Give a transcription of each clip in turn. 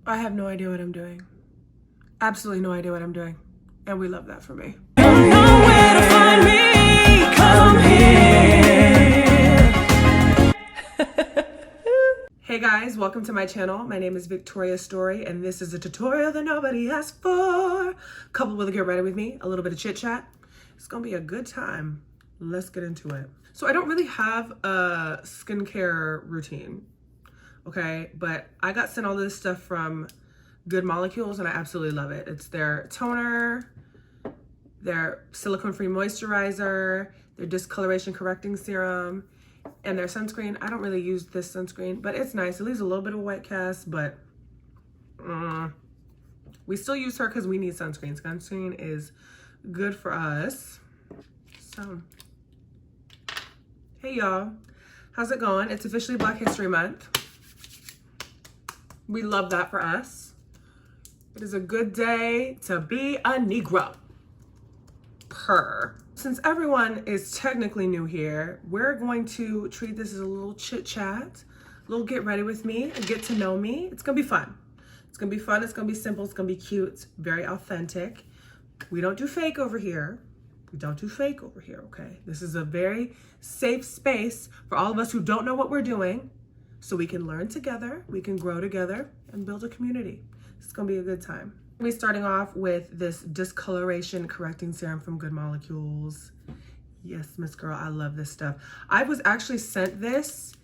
I have no idea what I'm doing. Absolutely no idea what I'm doing. And we love that for me. Don't know where to find me, 'cause I'm here. Hey guys, welcome to my channel. My name is Victoria Story, and this is a tutorial that nobody asked for. Coupled with a get ready with me, a little bit of chit chat. It's gonna be a good time. Let's get into it. So I don't really have a skincare routine, okay? But I got sent all this stuff from Good Molecules, and I absolutely love it. It's their toner, their silicone-free moisturizer, their discoloration correcting serum, and their sunscreen. I don't really use this sunscreen, but it's nice. It leaves a little bit of white cast, but we still use her because we need sunscreen. Sunscreen is good for us. So, hey y'all, how's it going? It's officially Black History Month. We love that for us. It is a good day to be a Negro. Since everyone is technically new here, we're going to treat this as a little chit chat, a little get ready with me and get to know me. It's gonna be fun. It's gonna be fun, it's gonna be simple, it's gonna be cute, very authentic. We don't do fake over here. We don't do fake over here, okay? This is a very safe space for all of us who don't know what we're doing, so we can learn together, we can grow together, and build a community. It's gonna be a good time. We're starting off with this discoloration correcting serum from Good Molecules. Yes, Miss Girl, I love this stuff. I was actually sent this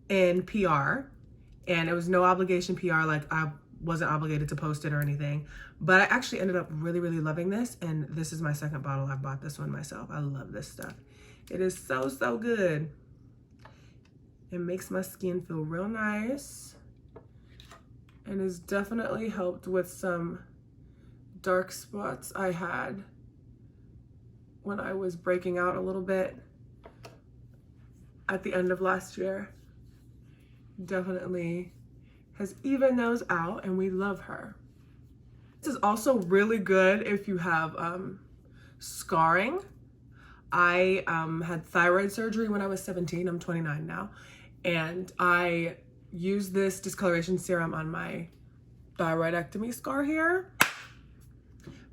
in PR, and it was no obligation PR, like I wasn't obligated to post it or anything, but I actually ended up really, really loving this, and this is my second bottle. I bought this one myself. I love this stuff. It is so, so good. It makes my skin feel real nice, and has definitely helped with some dark spots I had when I was breaking out a little bit at the end of last year. Definitely has evened those out, and we love her. This is also really good if you have scarring. I had thyroid surgery when I was 17. I'm 29 now. And I used this discoloration serum on my thyroidectomy scar here.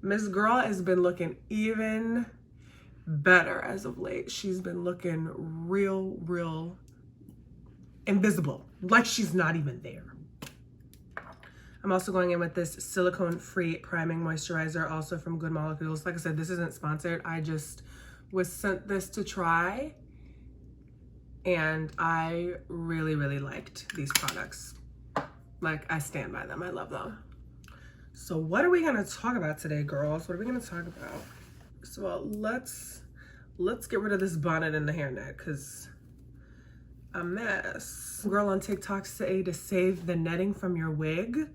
Miss Girl has been looking even better as of late. She's been looking real invisible, like she's not even there. I'm also going in with this silicone-free priming moisturizer, also from Good Molecules. Like I said, this isn't sponsored. I just was sent this to try, and I really liked these products. Like, I stand by them. I love them. So what are we gonna talk about today, girls? What are we gonna talk about? So let's get rid of this bonnet and the hairnet, because a mess. Girl on TikTok say to save the netting from your wig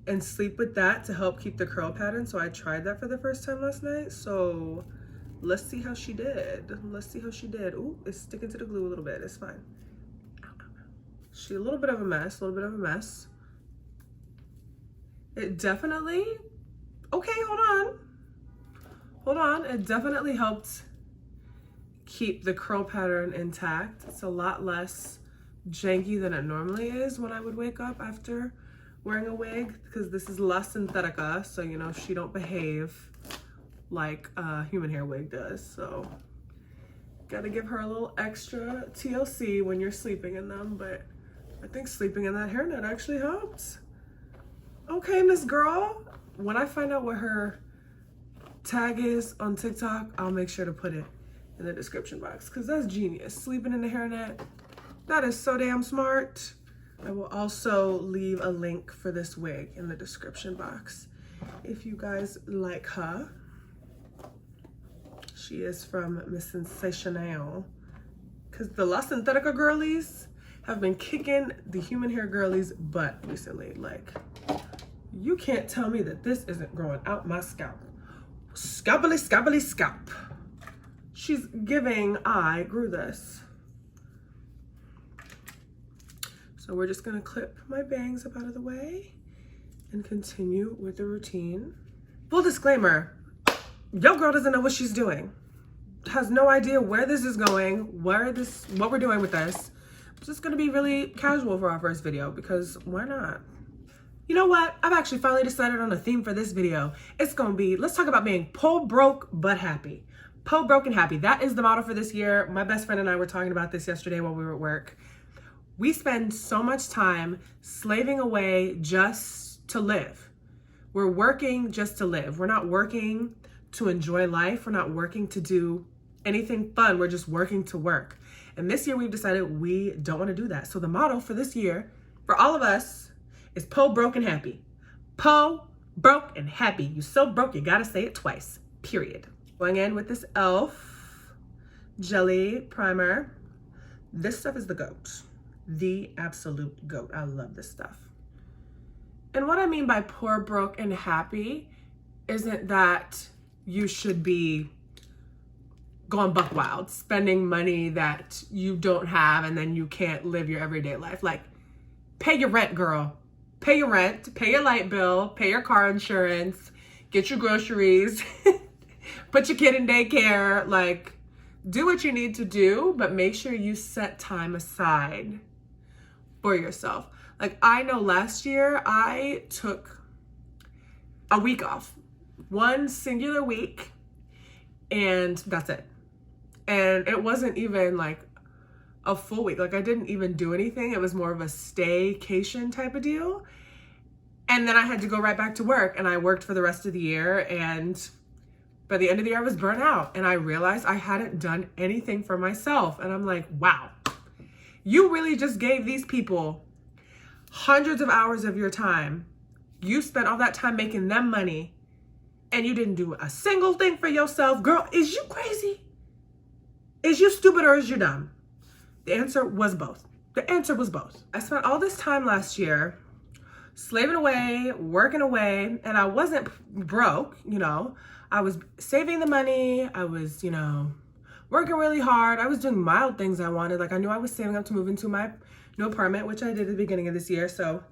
and sleep with that to help keep the curl pattern. So I tried that for the first time last night. So let's see how she did. Let's see how she did. Ooh, it's sticking to the glue a little bit. It's fine. She a little bit of a mess. It definitely, okay, hold on. It definitely helped keep the curl pattern intact. It's a lot less janky than it normally is when I would wake up after wearing a wig, because this is La Synthetica, so you know she don't behave like a human hair wig does. So gotta give her a little extra TLC when you're sleeping in them, but I think sleeping in that hairnet actually helps. Okay, Miss Girl, when I find out what her tag is on TikTok, I'll make sure to put it in the description box, because that's genius. Sleeping in the hairnet, that is so damn smart. I will also leave a link for this wig in the description box if you guys like her. She is from Miss Sensational, because the La Synthetica girlies have been kicking the human hair girlies butt recently. Like, you can't tell me that this isn't growing out my scalp. Scalpily scalp. She's giving, I grew this. So we're just gonna clip my bangs up out of the way and continue with the routine. Full disclaimer, your girl doesn't know what she's doing. Has no idea where this is going, what we're doing with this. It's just gonna be really casual for our first video, because why not? You know what? I've actually finally decided on a theme for this video. It's gonna be, let's talk about being po broke but happy. Po broke and happy. That is the motto for this year. My best friend and I were talking about this yesterday while we were at work. We spend so much time slaving away just to live. We're working just to live. We're not working to enjoy life. We're not working to do anything fun. We're just working to work. And this year we've decided we don't want to do that. So the motto for this year, for all of us, is po broke and happy. Po broke and happy. You so broke, you gotta say it twice, period. Going in with this e.l.f. jelly primer. This stuff is the GOAT. The absolute GOAT. I love this stuff. And what I mean by poor, broke, and happy isn't that you should be going buck wild, spending money that you don't have and then you can't live your everyday life. Like, pay your rent, girl. Pay your rent, pay your light bill, pay your car insurance, get your groceries, put your kid in daycare. Like, do what you need to do, but make sure you set time aside for yourself. Like, I know last year I took a week off, one singular week, and that's it. And it wasn't even like a full week. Like, I didn't even do anything. It was more of a staycation type of deal. And then I had to go right back to work, and I worked for the rest of the year. And by the end of the year, I was burnt out, and I realized I hadn't done anything for myself. And I'm like, wow, you really just gave these people hundreds of hours of your time. You spent all that time making them money, and you didn't do a single thing for yourself. Girl, is you crazy? Is you stupid or is you dumb? The answer was both. The answer was both. I spent all this time last year slaving away, working away, and I wasn't broke, you know. I was saving the money. I was, you know, working really hard. I was doing mild things I wanted. Like, I knew I was saving up to move into my new apartment, which I did at the beginning of this year. So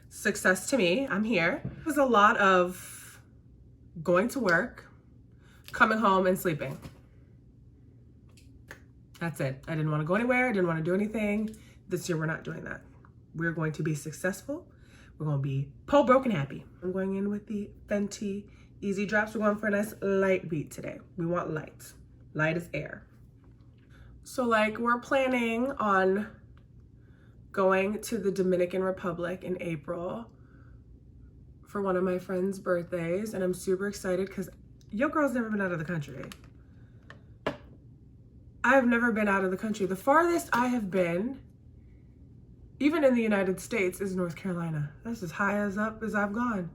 success to me. I'm here. It was a lot of going to work, coming home, and sleeping. That's it. I didn't want to go anywhere. I didn't want to do anything. This year, we're not doing that. We're going to be successful. We're going to be po broke and happy. I'm going in with the Fenty Easy Drops. We're going for a nice light beat today. We want light. Light as air. So, like, we're planning on going to the Dominican Republic in April for one of my friend's birthdays. And I'm super excited because your girl's never been out of the country. I have never been out of the country. The farthest I have been, even in the United States, is North Carolina. That's as high as up as I've gone.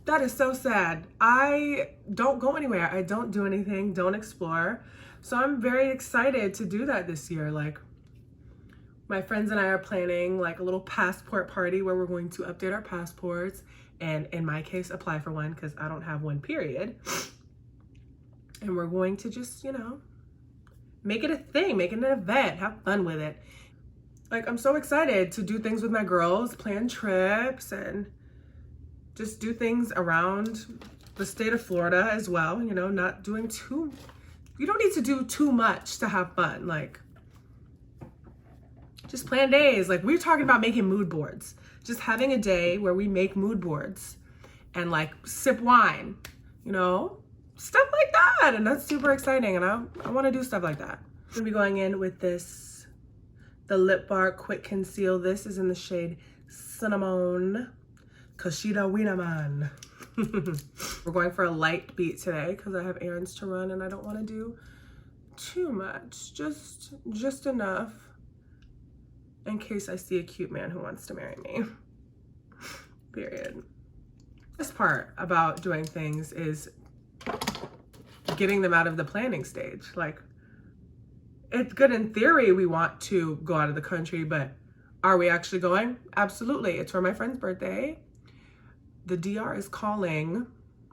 That is so sad. I don't go anywhere. I don't do anything, don't explore. So I'm very excited to do that this year. Like, my friends and I are planning like a little passport party where we're going to update our passports and, in my case, apply for one because I don't have one, period. And we're going to just, you know, make it a thing, make it an event, have fun with it. Like, I'm so excited to do things with my girls, plan trips, and just do things around the state of Florida as well. You know, not doing too, you don't need to do too much to have fun. Like, just plan days. Like, we're talking about making mood boards. Just having a day where we make mood boards and like sip wine, you know, stuff like that. And that's super exciting. And I want to do stuff like that. I'm gonna be going in with this, the Lip Bar Quick Conceal. This is in the shade Cinnamon Kashida Winaman. We're going for a light beat today because I have errands to run and I don't want to do too much. Just enough in case I see a cute man who wants to marry me. Period. This part about doing things is getting them out of the planning stage. Like, it's good in theory we want to go out of the country, but are we actually going? Absolutely. It's for my friend's birthday. The DR is calling.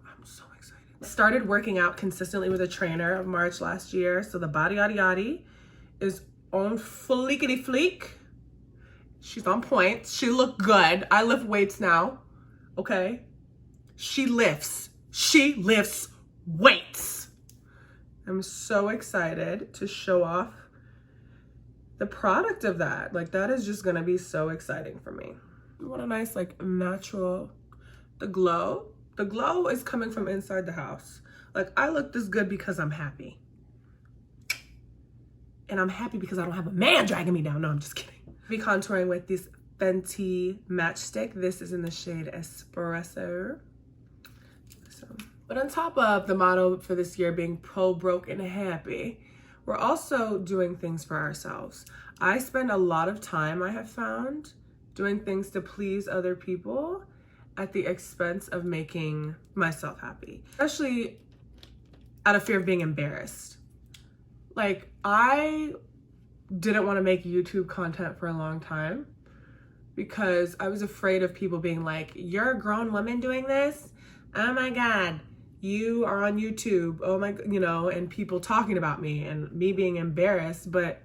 I'm so excited. Started working out consistently with a trainer of March last year. So the body yaddy yaddy is on fleekity fleek. She's on point. She looked good. I lift weights now. Okay. She lifts weights. I'm so excited to show off the product of that. Like, that is just gonna be so exciting for me. You want a nice, like, natural, the glow is coming from inside the house. Like, I look this good because I'm happy. And I'm happy because I don't have a man dragging me down. No, I'm just kidding. Be contouring with this Fenty matchstick. This is in the shade Espresso. But on top of the motto for this year being pro, broke, and happy, we're also doing things for ourselves. I spend a lot of time, I have found, doing things to please other people at the expense of making myself happy, especially out of fear of being embarrassed. Like, I didn't want to make YouTube content for a long time because I was afraid of people being like, you're a grown woman doing this? Oh my God, you are on YouTube. Oh my, you know, and people talking about me and me being embarrassed. But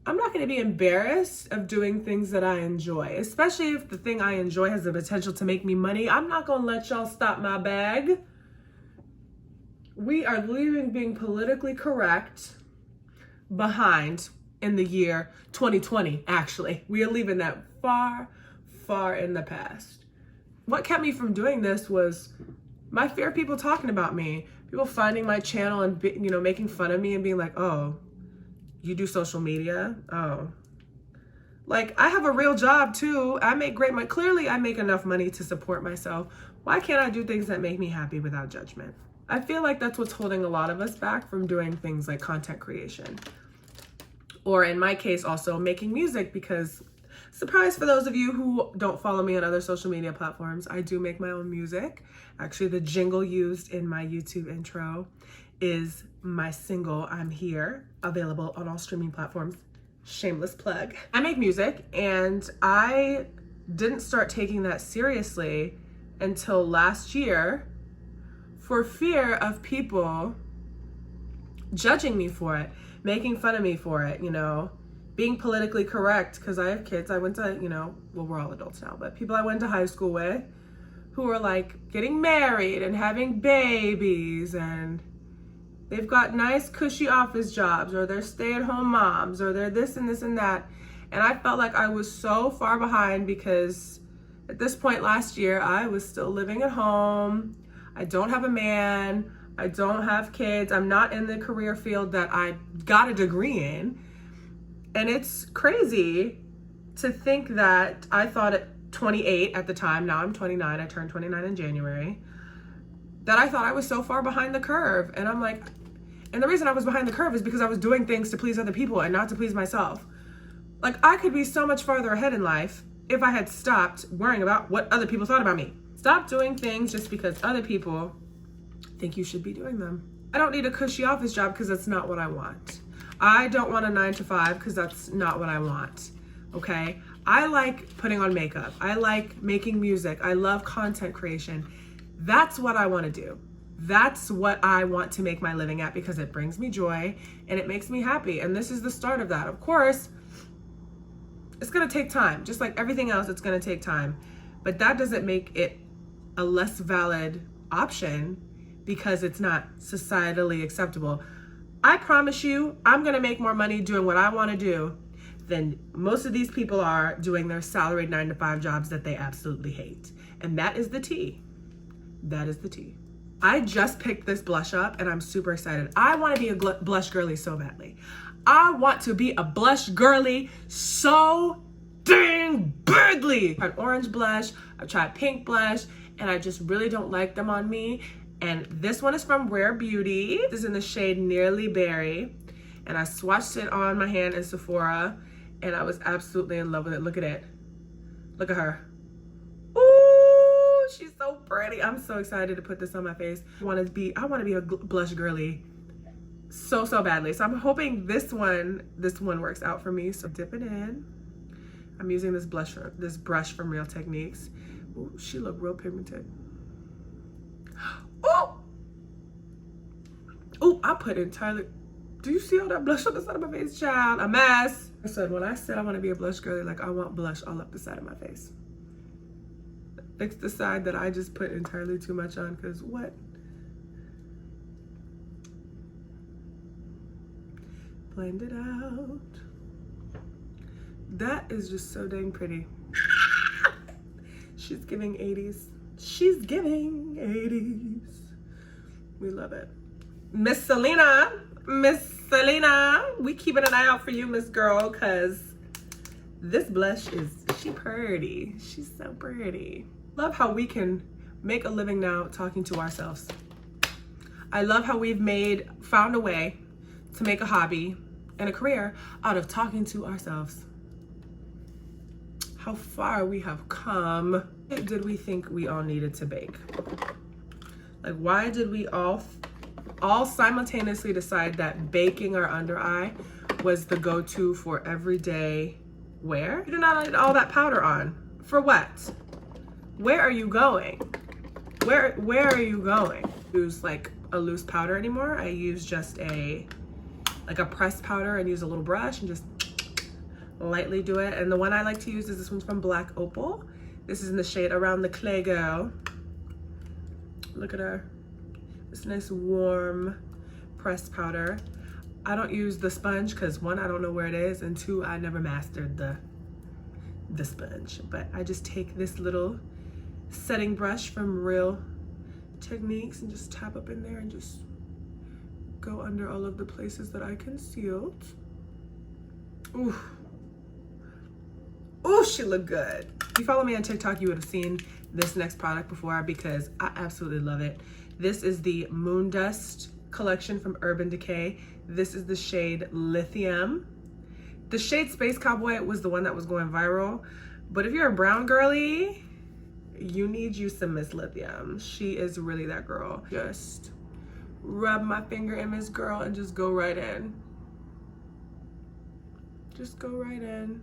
I'm not going to be embarrassed of doing things that I enjoy, especially if the thing I enjoy has the potential to make me money. I'm not going to let y'all stop my bag. We are leaving being politically correct behind in the year 2020, actually. We are leaving that far, far in the past. What kept me from doing this was my fear of people talking about me, people finding my channel and, you know, making fun of me and being like, oh, you do social media? Oh. Like, I have a real job too. I make great money. Clearly, I make enough money to support myself. Why can't I do things that make me happy without judgment? I feel like that's what's holding a lot of us back from doing things like content creation. Or in my case, also making music, because surprise for those of you who don't follow me on other social media platforms, I do make my own music. Actually, the jingle used in my YouTube intro is my single, I'm Here, available on all streaming platforms. Shameless plug. I make music, and I didn't start taking that seriously until last year for fear of people judging me for it, making fun of me for it, you know, being politically correct, because I have kids. I went to, you know, well, we're all adults now, but people I went to high school with who were like getting married and having babies, and they've got nice cushy office jobs, or they're stay-at-home moms, or they're this and this and that. And I felt like I was so far behind because at this point last year, I was still living at home. I don't have a man. I don't have kids. I'm not in the career field that I got a degree in. And it's crazy to think that I thought at 28 at the time, now I'm 29, I turned 29 in January, that I thought I was so far behind the curve. And I'm like, and the reason I was behind the curve is because I was doing things to please other people and not to please myself. Like, I could be so much farther ahead in life if I had stopped worrying about what other people thought about me. Stop doing things just because other people think you should be doing them. I don't need a cushy office job because that's not what I want. I don't want a 9-to-5 because that's not what I want, okay? I like putting on makeup. I like making music. I love content creation. That's what I want to do. That's what I want to make my living at because it brings me joy and it makes me happy. And this is the start of that. Of course, it's going to take time. Just like everything else, it's going to take time. But that doesn't make it a less valid option because it's not societally acceptable. I promise you, I'm going to make more money doing what I want to do than most of these people are doing their salaried 9-to-5 jobs that they absolutely hate. And that is the tea. That is the tea. I just picked this blush up and I'm super excited. I want to be a blush girly so badly. I want to be a blush girly so dang badly. I've tried orange blush, I've tried pink blush, and I just really don't like them on me. And this one is from Rare Beauty. This is in the shade Nearly Berry. And I swatched it on my hand in Sephora and I was absolutely in love with it. Look at it. Look at her. Ooh, she's so pretty. I'm so excited to put this on my face. I want to be a blush girly so badly. So I'm hoping this one works out for me. So dip it in. I'm using this brush from Real Techniques. Ooh, she look real pigmented. Oh! Oh, I put entirely. Do you see all that blush on the side of my face, child? A mess. I said, when I said I want to be a blush girly, like I want blush all up the side of my face. Fix the side that I just put entirely too much on, because what? Blend it out. That is just so dang pretty. She's giving 80s. She's giving 80s. We love it. Miss Selena, we keeping an eye out for you, Miss Girl, because this blush is, she pretty. She's so pretty. Love how we can make a living now talking to ourselves. I love how we've found a way to make a hobby and a career out of talking to ourselves. How far we have come. What did we think we all needed to bake? Like, why did we all simultaneously decide that baking our under eye was the go-to for everyday wear? You do not need all that powder on. For what? Where are you going? Where are you going? Use like a loose powder anymore. I use just like a pressed powder and use a little brush and just lightly do it. And the one I like to use is this one's from Black Opal. This is in the shade Around the Clay Girl. Look at her. This nice warm pressed powder. I don't use the sponge because one, I don't know where it is, and two, I never mastered the sponge. But I just take this little setting brush from Real Techniques and just tap up in there and just go under all of the places that I concealed. Ooh. Ooh, she looked good. If you follow me on TikTok, you would have seen this next product before because I absolutely love it. This is the Moon Dust collection from Urban Decay. This is the shade Lithium. The shade Space Cowboy was the one that was going viral. But if you're a brown girly, you need you some Miss Lithium. She is really that girl. Just rub my finger in Miss Girl and just go right in. Just go right in.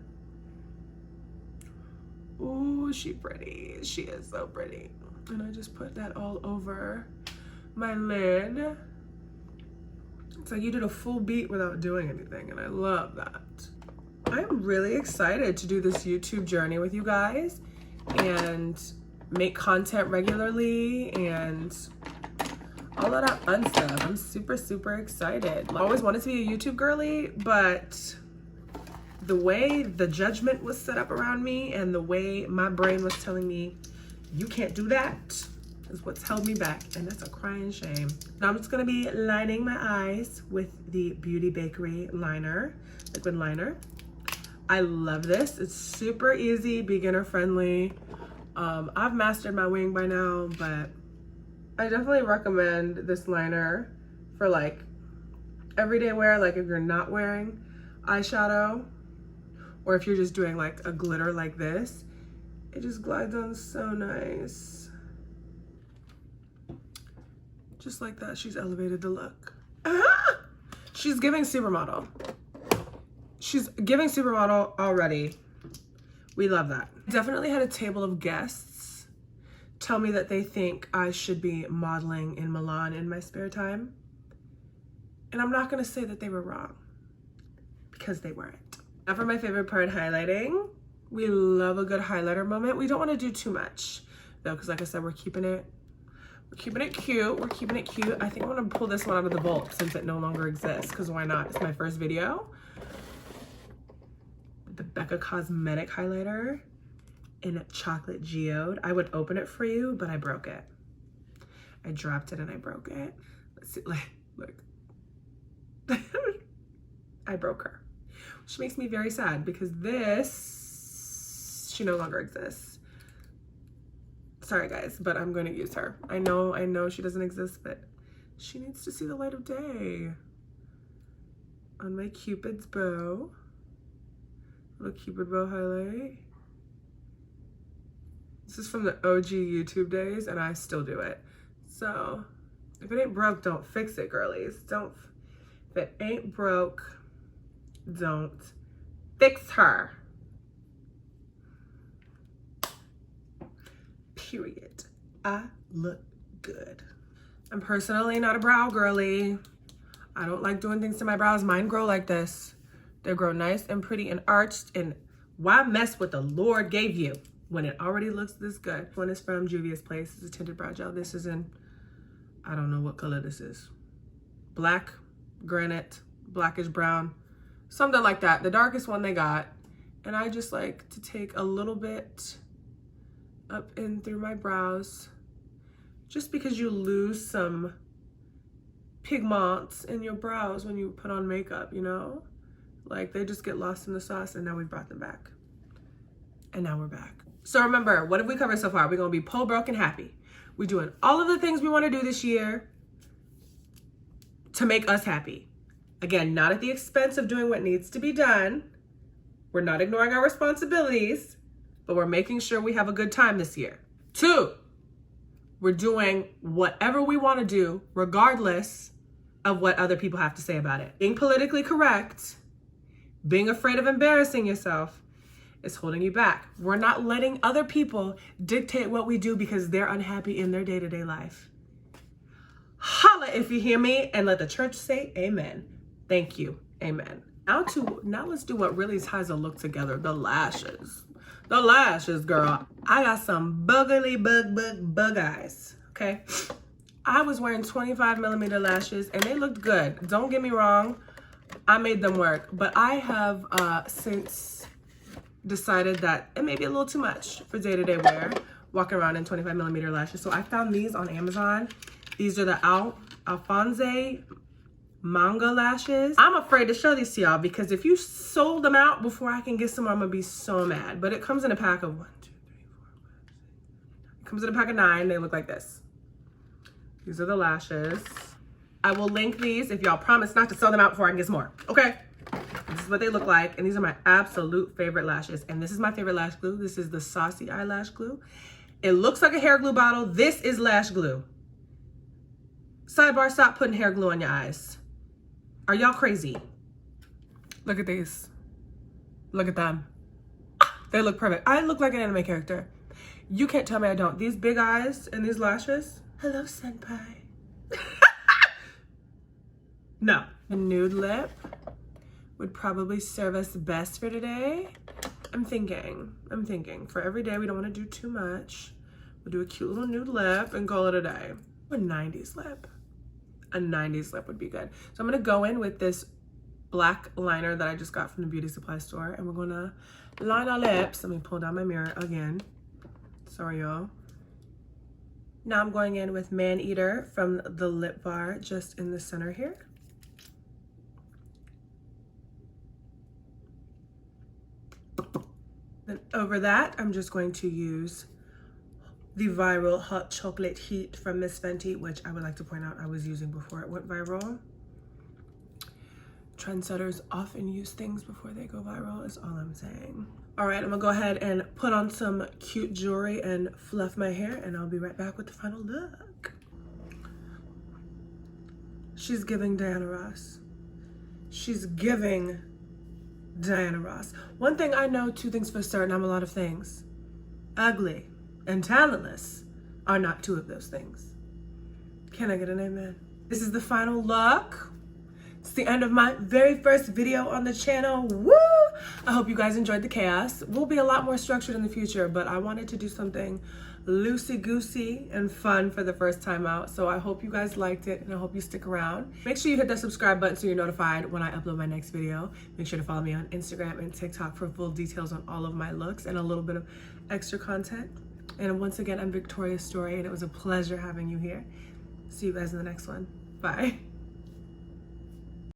Ooh, she pretty. She is so pretty. And I just put that all over my lid. It's like you did a full beat without doing anything, and I love that. I'm really excited to do this YouTube journey with you guys and make content regularly and all of that fun stuff. I'm super, super excited. I always wanted to be a YouTube girly, but the way the judgment was set up around me and the way my brain was telling me, you can't do that, is what's held me back, and that's a crying shame. Now I'm just gonna be lining my eyes with the Beauty Bakery liner, liquid liner. I love this. It's super easy, beginner friendly. I've mastered my wing by now, but I definitely recommend this liner for like everyday wear, like if you're not wearing eyeshadow, or if you're just doing like a glitter like this. It just glides on so nice. Just like that, she's elevated the look. Ah! She's giving supermodel. She's giving supermodel already. We love that. Definitely had a table of guests tell me that they think I should be modeling in Milan in my spare time. And I'm not gonna say that they were wrong, because they weren't. Now for my favorite part, highlighting. We love a good highlighter moment. We don't want to do too much though, because like I said, we're keeping it cute. We're keeping it cute. I think I'm gonna pull this one out of the vault since it no longer exists, because why not? It's my first video. The Becca Cosmetic highlighter in Chocolate Geode. I would open it for you, but I broke it. I dropped it and I broke it. Let's see, look. I broke her, which makes me very sad because she no longer exists. Sorry guys, but I'm going to use her. I know she doesn't exist, but she needs to see the light of day. On my Cupid's bow. Little Cupid bow highlight. This is from the OG YouTube days and I still do it. So if it ain't broke, don't fix it, girlies. If it ain't broke, don't fix her. Period. I look good. I'm personally not a brow girly. I don't like doing things to my brows. Mine grow like this. They grow nice and pretty and arched, and why mess with the Lord gave you when it already looks this good? One is from Juvia's Place. It's a tinted brow gel. This is in, I don't know what color this is. Black, granite, blackish brown, something like that. The darkest one they got. And I just like to take a little bit up in through my brows. Just because you lose some pigments in your brows when you put on makeup, you know? Like they just get lost in the sauce, and now we brought them back. And now we're back. So remember, what have we covered so far? We're gonna be po broke and happy. We're doing all of the things we wanna do this year to make us happy. Again, not at the expense of doing what needs to be done. We're not ignoring our responsibilities, but we're making sure we have a good time this year. 2, we're doing whatever we wanna do, regardless of what other people have to say about it. Being politically correct, being afraid of embarrassing yourself is holding you back. We're not letting other people dictate what we do because they're unhappy in their day-to-day life. Holla if you hear me, and let the church say amen. Thank you, amen. Now let's do what really ties a look together, the lashes. The lashes, girl. I got some buggly bug eyes, okay? I was wearing 25mm lashes and they looked good. Don't get me wrong, I made them work, but I have since decided that it may be a little too much for day-to-day wear, walking around in 25mm lashes. So I found these on Amazon. These are the Alphonse manga lashes. I'm afraid to show these to y'all because if you sold them out before I can get some, I'm gonna be so mad. But it comes in a pack of 1, 2, 3, 4, 5, 6. It comes in a pack of 9. They look like this. These are the lashes. I will link these if y'all promise not to sell them out before I can get some more, okay? This is what they look like, and these are my absolute favorite lashes. And this is my favorite lash glue. This is the Saucy Eyelash Glue. It looks like a hair glue bottle. This is lash glue. Sidebar, stop putting hair glue on your eyes. Are y'all crazy? Look at these. Look at them. They look perfect. I look like an anime character. You can't tell me I don't. These big eyes and these lashes. Hello, senpai. No. A nude lip would probably serve us best for today. I'm thinking. For every day, we don't want to do too much. We'll do a cute little nude lip and call it a day. A 90s lip. A 90s lip would be good. So I'm gonna go in with this black liner that I just got from the beauty supply store, and we're gonna line our lips. Let me pull down my mirror again. Sorry, y'all. Now I'm going in with Man Eater from the Lip Bar, just in the center here. Then over that, I'm just going to use the viral Hot Chocolate Heat from Miss Fenty, which I would like to point out I was using before it went viral. Trendsetters often use things before they go viral, is all I'm saying. All right, I'm gonna go ahead and put on some cute jewelry and fluff my hair, and I'll be right back with the final look. She's giving Diana Ross. She's giving Diana Ross. One thing I know, 2 things for certain, I'm a lot of things. Ugly and talentless are not 2 of those things. Can I get an amen? This is the final look. It's the end of my very first video on the channel. Woo! I hope you guys enjoyed the chaos. We'll be a lot more structured in the future, but I wanted to do something loosey-goosey and fun for the first time out. So I hope you guys liked it, and I hope you stick around. Make sure you hit that subscribe button so you're notified when I upload my next video. Make sure to follow me on Instagram and TikTok for full details on all of my looks and a little bit of extra content. And once again, I'm Victoria's Story, and it was a pleasure having you here. See you guys in the next one. Bye.